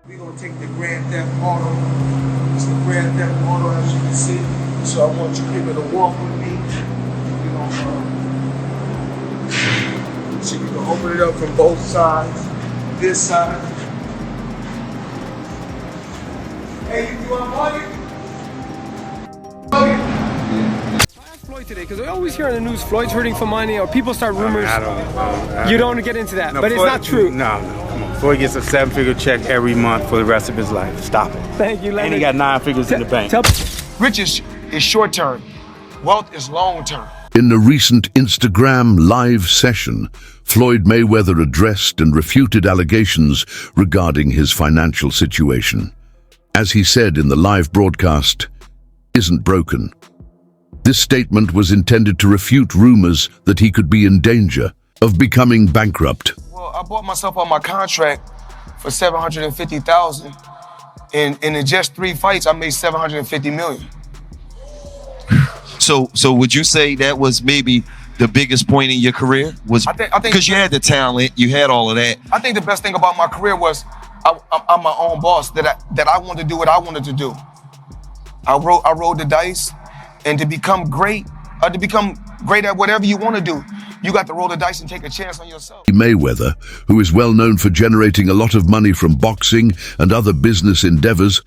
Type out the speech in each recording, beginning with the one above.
We're gonna take the Grand Theft Auto. It's the Grand Theft Auto, as you can see. So I want you people to walk with me. You know, so you can open it up from both sides. This side. Hey, you unplug it? Floyd today, because I always hear on the news Floyd's hurting for money, or people start rumors. You don't get into that, no, but Floyd, it's not true. No, come on. Floyd gets a 7-figure check every month for the rest of his life. Stop it. Thank you, Leonard. And he got 9 figures in the bank. Riches is short term. Wealth is long term. In a recent Instagram live session, Floyd Mayweather addressed and refuted allegations regarding his financial situation. As he said in the live broadcast, "Isn't broken." This statement was intended to refute rumors that he could be in danger of becoming bankrupt. Well, I bought myself on my contract for $750,000, and in just 3 fights, I made $750 million. So would you say that was maybe the biggest point in your career? Was I think because you had the talent, you had all of that. I think the best thing about my career was I'm my own boss. That I wanted to do what I wanted to do. I rolled the dice, and to become great at whatever you want to do, you got to roll the dice and take a chance on yourself. Mayweather, who is well known for generating a lot of money from boxing and other business endeavors,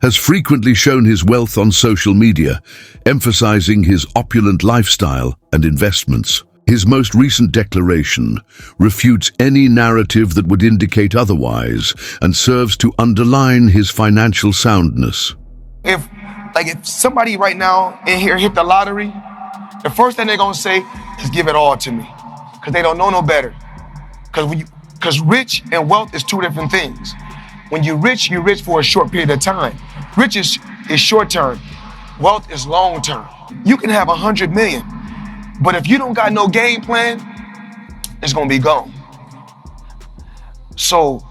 has frequently shown his wealth on social media, emphasizing his opulent lifestyle and investments. His most recent declaration refutes any narrative that would indicate otherwise and serves to underline his financial soundness. If somebody right now in here hit the lottery, the first thing they're gonna say is give it all to me, because they don't know no better. Because rich and wealth is two different things. When you're rich for a short period of time. Riches is short term. Wealth is long term. You can have 100 million, but if you don't got no game plan, it's gonna be gone. So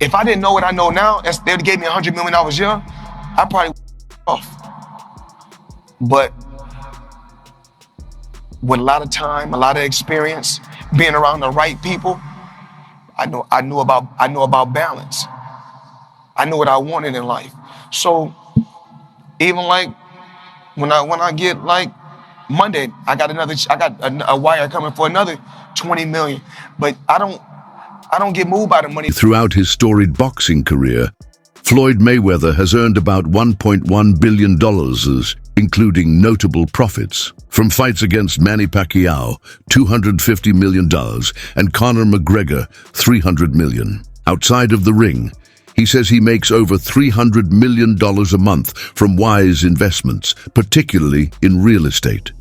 if I didn't know what I know now, they'd gave me 100 million when I was young, I probably off. But with a lot of time, a lot of experience, being around the right people, I knew about balance. I knew what I wanted in life. So even like when I get like Monday, I got a wire coming for another 20 million. But I don't get moved by the money. Throughout his storied boxing career, Floyd Mayweather has earned about $1.1 billion, including notable profits from fights against Manny Pacquiao, $250 million, and Conor McGregor, $300 million. Outside of the ring, he says he makes over $300 million a month from wise investments, particularly in real estate.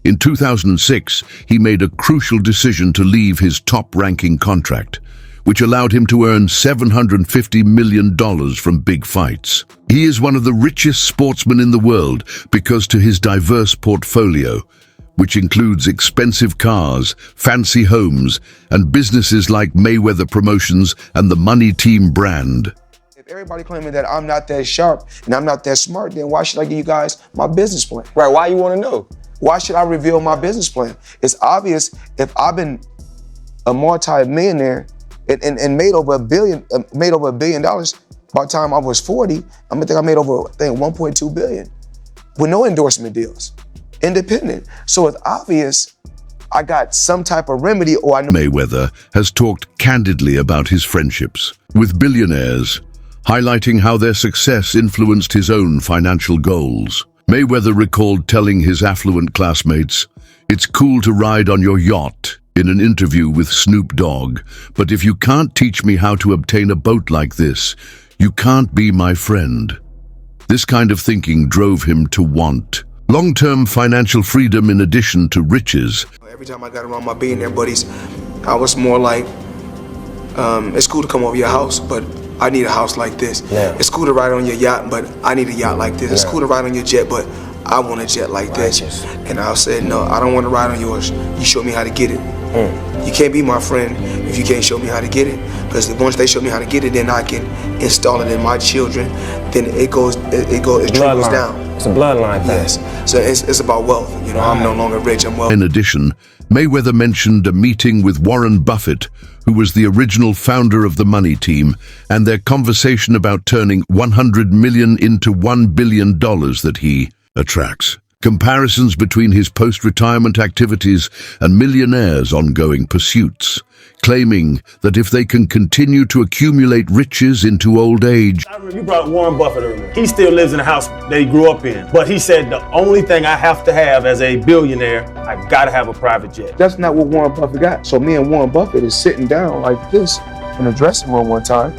In 2006, he made a crucial decision to leave his top-ranking contract, which allowed him to earn $750 million from big fights. He is one of the richest sportsmen in the world because to his diverse portfolio, which includes expensive cars, fancy homes, and businesses like Mayweather Promotions and the Money Team brand. If everybody claiming that I'm not that sharp and I'm not that smart, then why should I give you guys my business plan? Right, why you want to know? Why should I reveal my business plan? It's obvious if I've been a multi-millionaire and made over $1 billion by the time I was 40, I think I made over, $1.2 billion with no endorsement deals, independent. So it's obvious I got some type of remedy, or I know. Mayweather has talked candidly about his friendships with billionaires, highlighting how their success influenced his own financial goals. Mayweather recalled telling his affluent classmates, "It's cool to ride on your yacht," in an interview with Snoop Dogg, "but if you can't teach me how to obtain a boat like this, you can't be my friend." This kind of thinking drove him to want long-term financial freedom in addition to riches. Every time I got around my billionaire buddies, I was more like, it's cool to come over your house, but I need a house like this. Yeah. It's cool to ride on your yacht, but I need a yacht like this. It's cool to ride on your jet, but I want a jet like this. And I said, no, I don't want to ride on yours. You show me how to get it. You can't be my friend if you can't show me how to get it. Because once they show me how to get it, then I can install it in my children. Then it trickles down. It's a bloodline thing. Yes. So it's about wealth. You know, I'm no longer rich, I'm wealthy. In addition, Mayweather mentioned a meeting with Warren Buffett, who was the original founder of the money team, and their conversation about turning $100 million into $1 billion that he attracts. Comparisons between his post-retirement activities and millionaires' ongoing pursuits, claiming that if they can continue to accumulate riches into old age. You brought Warren Buffett earlier. He still lives in the house that he grew up in. But he said the only thing I have to have as a billionaire, I gotta have a private jet. That's not what Warren Buffett got. So me and Warren Buffett is sitting down like this in the dressing room one time,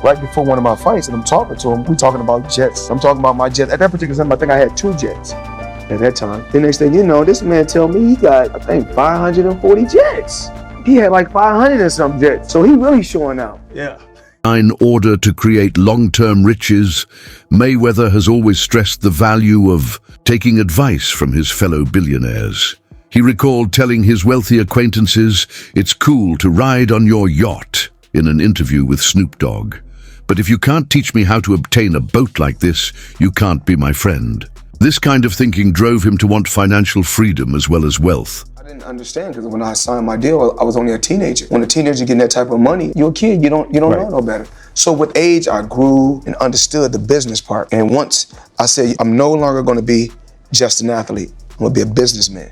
right before one of my fights, and I'm talking to him. We talking about jets. I'm talking about my jets. At that particular time, I think I had 2 jets at that time. The next thing you know, this man tell me he got, I think, 540 jets. He had like 500 and some jets. So he really showing out. Yeah. In order to create long-term riches, Mayweather has always stressed the value of taking advice from his fellow billionaires. He recalled telling his wealthy acquaintances, "It's cool to ride on your yacht," in an interview with Snoop Dogg. "But if you can't teach me how to obtain a boat like this, you can't be my friend." This kind of thinking drove him to want financial freedom as well as wealth. I didn't understand because when I signed my deal, I was only a teenager. When a teenager getting that type of money, you're a kid, you don't know no better. So with age, I grew and understood the business part. And once I said, I'm no longer gonna be just an athlete, I'm gonna be a businessman.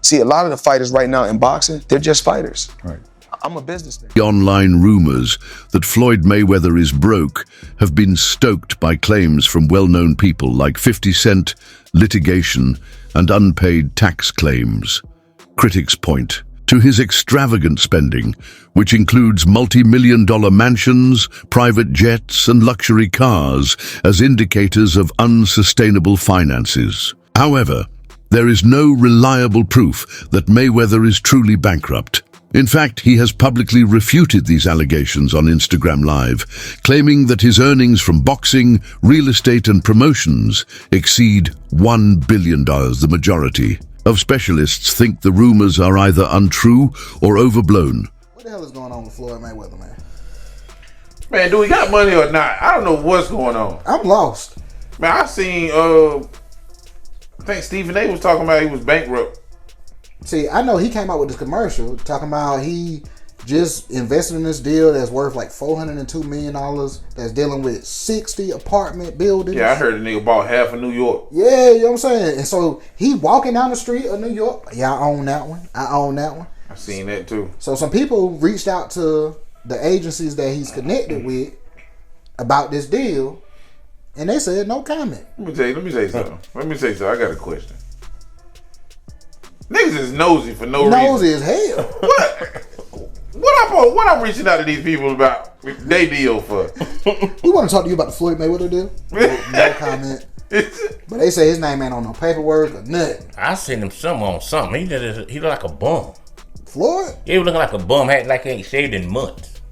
See, a lot of the fighters right now in boxing, they're just fighters. Right. I'm a businessman. The online rumors that Floyd Mayweather is broke have been stoked by claims from well-known people like 50 Cent, litigation, and unpaid tax claims. Critics point to his extravagant spending, which includes multi-million-dollar mansions, private jets, and luxury cars, as indicators of unsustainable finances. However, there is no reliable proof that Mayweather is truly bankrupt. In fact, he has publicly refuted these allegations on Instagram Live, claiming that his earnings from boxing, real estate, and promotions exceed $1 billion. The majority of specialists think the rumors are either untrue or overblown. What the hell is going on with Floyd Mayweather, man? Man, do he got money or not? I don't know what's going on. I'm lost. Man, I seen, I think Stephen A was talking about he was bankrupt. See, I know he came out with this commercial talking about he just invested in this deal that's worth like $402 million that's dealing with 60 apartment buildings. Yeah, I heard the nigga bought half of New York. Yeah, you know what I'm saying? And so he walking down the street of New York. Yeah, I own that one. I seen that too. So some people reached out to the agencies that he's connected with about this deal, and they said no comment. Let me say something. I got a question. Niggas is nosy for no reason. Nosy as hell. What I'm reaching out to these people about they deal for? We want to talk to you about the Floyd Mayweather deal. No comment. But they say his name ain't on no paperwork or nothing. I seen him somewhere on something. He look like a bum. Floyd? Yeah, he was looking like a bum. Had like he ain't shaved in months.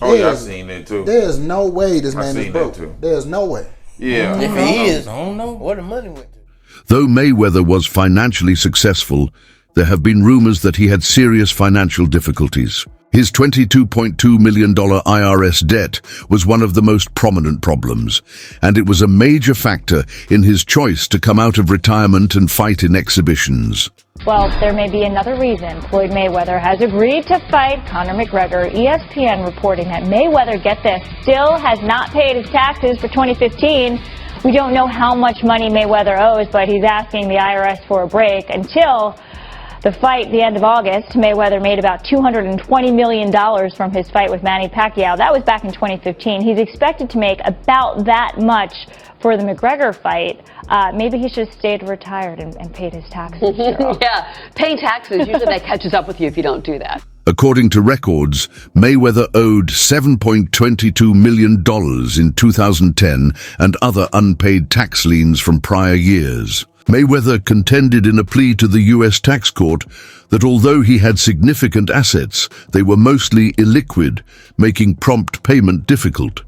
Oh yeah, I seen that too. There's no way this man is broke. There's no way. Yeah. If he is, I don't know where the money went to. Though Mayweather was financially successful, there have been rumors that he had serious financial difficulties. His $22.2 million IRS debt was one of the most prominent problems, and it was a major factor in his choice to come out of retirement and fight in exhibitions. Well, there may be another reason Floyd Mayweather has agreed to fight Conor McGregor. ESPN reporting that Mayweather, get this, still has not paid his taxes for 2015. We don't know how much money Mayweather owes, but he's asking the IRS for a break until the fight, the end of August. Mayweather made about $220 million from his fight with Manny Pacquiao. That was back in 2015. He's expected to make about that much for the McGregor fight. Maybe he should have stayed retired and paid his taxes. Yeah, paying taxes, usually that catches up with you if you don't do that. According to records, Mayweather owed $7.22 million in 2010 and other unpaid tax liens from prior years. Mayweather contended in a plea to the U.S. tax court that although he had significant assets, they were mostly illiquid, making prompt payment difficult.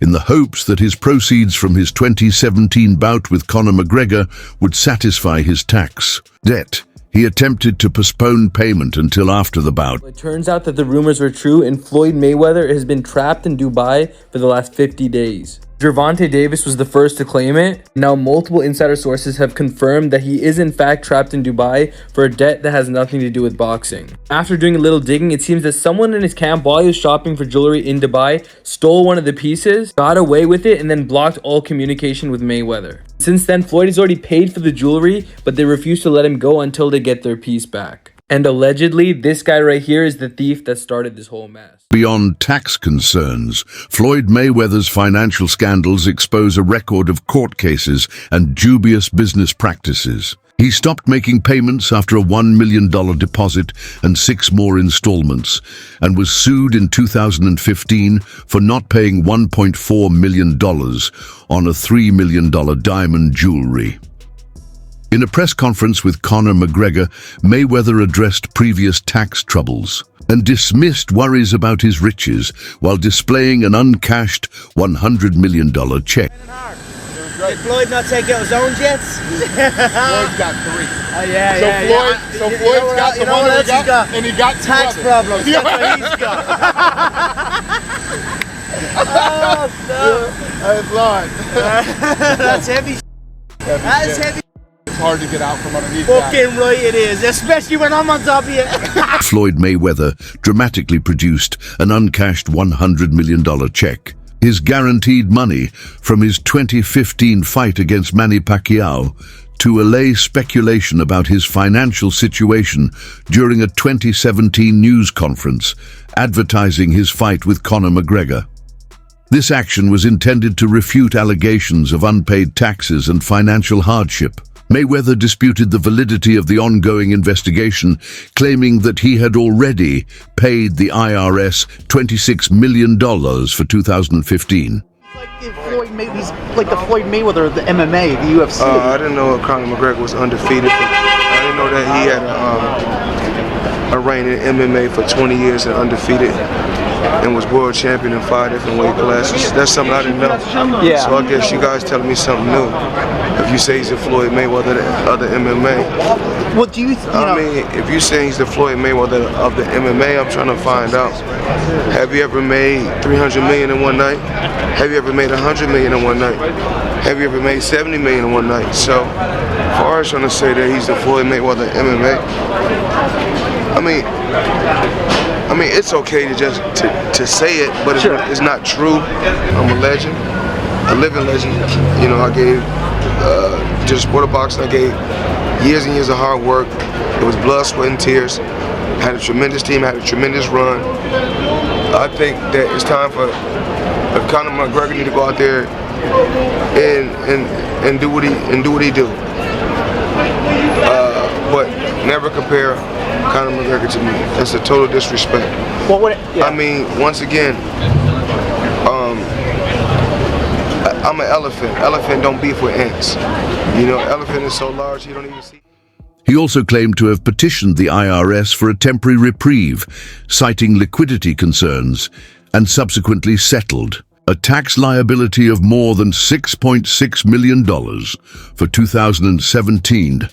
In the hopes that his proceeds from his 2017 bout with Conor McGregor would satisfy his tax debt, he attempted to postpone payment until after the bout. It turns out that the rumors were true, and Floyd Mayweather has been trapped in Dubai for the last 50 days. Gervonta Davis was the first to claim it. Now multiple insider sources have confirmed that he is in fact trapped in Dubai for a debt that has nothing to do with boxing. After doing a little digging, it seems that someone in his camp, while he was shopping for jewelry in Dubai, stole one of the pieces, got away with it, and then blocked all communication with Mayweather. Since then, Floyd has already paid for the jewelry, but they refuse to let him go until they get their piece back. And allegedly, this guy right here is the thief that started this whole mess. Beyond tax concerns, Floyd Mayweather's financial scandals expose a record of court cases and dubious business practices. He stopped making payments after a $1 million deposit and 6 more installments, and was sued in 2015 for not paying $1.4 million on a $3 million diamond jewelry. In a press conference with Conor McGregor, Mayweather addressed previous tax troubles and dismissed worries about his riches while displaying an uncashed $100 million check. Did Floyd not take out his own jets? Floyd's got 3. So Floyd's got the one that he got, and he got tax problems. That's what he's got. Oh, no. That's heavy. That is heavy. It's hard to get out from underneath Fucking right it is, especially when I'm on top of you. Floyd Mayweather dramatically produced an uncashed $100 million check. His guaranteed money from his 2015 fight against Manny Pacquiao to allay speculation about his financial situation during a 2017 news conference advertising his fight with Conor McGregor. This action was intended to refute allegations of unpaid taxes and financial hardship. Mayweather disputed the validity of the ongoing investigation, claiming that he had already paid the IRS $26 million for 2015. He's like the Floyd Mayweather of the MMA, the UFC. I didn't know Conor McGregor was undefeated, but I didn't know that he had a reign in MMA for 20 years and undefeated, and was world champion in 5 different weight classes. That's something I didn't know. Yeah. So I guess you guys telling me something new. If you say he's the Floyd Mayweather of the MMA. Well, do you I mean, if you say he's the Floyd Mayweather of the MMA, I'm trying to find out. Have you ever made $300 million in one night? Have you ever made $100 million in one night? Have you ever made $70 million in one night? So, for us trying to say that he's the Floyd Mayweather of MMA, I mean, it's okay to just to say it, but it's not true. I'm a legend, a living legend. You know, I gave just sport of boxing. I gave years and years of hard work. It was blood, sweat, and tears. Had a tremendous team. Had a tremendous run. I think that it's time for Conor McGregor need to go out there and do what he do. But never compare Conor McGregor to me. That's a total disrespect. I mean, once again, I'm an elephant. Elephant don't beef with ants. You know, elephant is so large you don't even see. He also claimed to have petitioned the IRS for a temporary reprieve, citing liquidity concerns, and subsequently settled a tax liability of more than $6.6 million for 2017.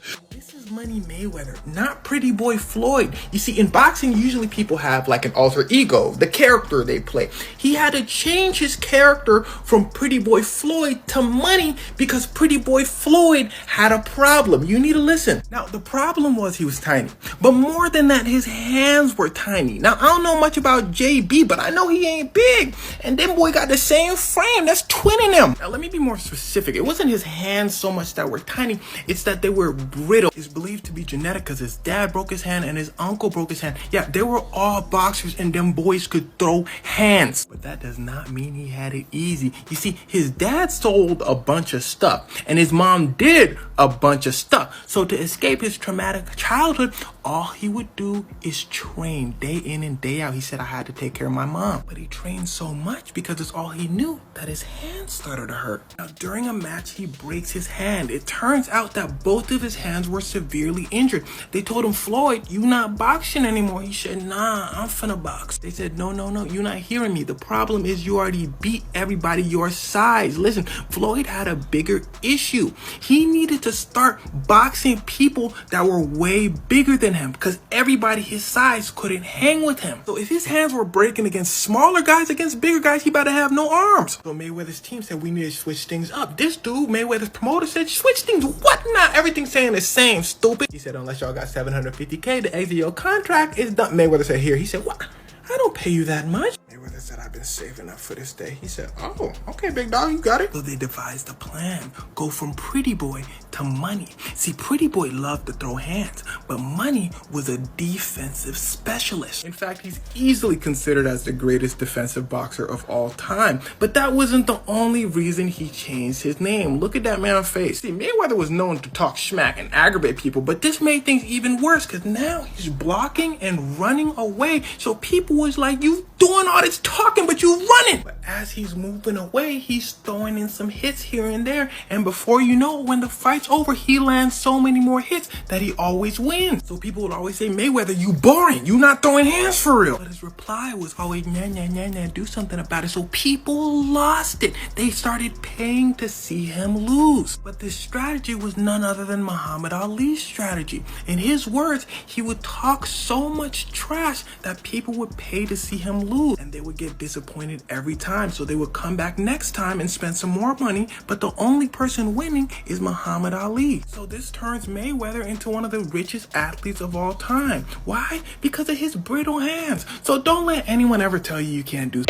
Money Mayweather, not Pretty Boy Floyd. You see, in boxing, usually people have like an alter ego, the character they play. He had to change his character from Pretty Boy Floyd to Money because Pretty Boy Floyd had a problem. You need to listen. Now, the problem was he was tiny, but more than that, his hands were tiny. Now, I don't know much about JB, but I know he ain't big. And them boy got the same frame. That's twinning him. Now, let me be more specific. It wasn't his hands so much that were tiny. It's that they were brittle. It's believed to be genetic because his dad broke his hand and his uncle broke his hand. Yeah, they were all boxers and them boys could throw hands. But that does not mean he had it easy. You see, his dad sold a bunch of stuff and his mom did a bunch of stuff. So to escape his traumatic childhood, all he would do is train day in and day out. He said, I had to take care of my mom. But he trained so much because it's all he knew that his hand started to hurt. Now, during a match, he breaks his hand. It turns out that both of his hands were severely injured. They told him, Floyd, you not boxing anymore. He said, nah, I'm finna box. They said, no, you're not hearing me. The problem is you already beat everybody your size. Listen, Floyd had a bigger issue. He needed to to start boxing people that were way bigger than him because everybody his size couldn't hang with him. So if his hands were breaking against smaller guys, against bigger guys, he better have no arms. So Mayweather's team said we need to switch things up. This dude, Mayweather's promoter, said switch things. What not? Everything's saying the same, stupid. He said unless y'all got $750K to exit your contract, it's done. Mayweather said here. He said what? I don't pay you that much. Mayweather said, I've been saving up for this day. He said, oh, okay, big dog, you got it. So they devised a plan. Go from Pretty Boy to Money. See, Pretty Boy loved to throw hands, but Money was a defensive specialist. In fact, he's easily considered as the greatest defensive boxer of all time. But that wasn't the only reason he changed his name. Look at that man's face. See, Mayweather was known to talk smack and aggravate people, but this made things even worse because now he's blocking and running away. So people was like, you doing all this talking, but you running. But as he's moving away, he's throwing in some hits here and there. And before you know it, when the fight's over, he lands so many more hits that he always wins. So people would always say, Mayweather, you boring. You not throwing hands for real. But his reply was always, nah, do something about it. So people lost it. They started paying to see him lose. But this strategy was none other than Muhammad Ali's strategy. In his words, he would talk so much trash that people would pay to see him lose, and they would get disappointed every time. So they would come back next time and spend some more money, but the only person winning is Muhammad Ali. So this turns Mayweather into one of the richest athletes of all time. Why? Because of his brittle hands. So don't let anyone ever tell you you can't do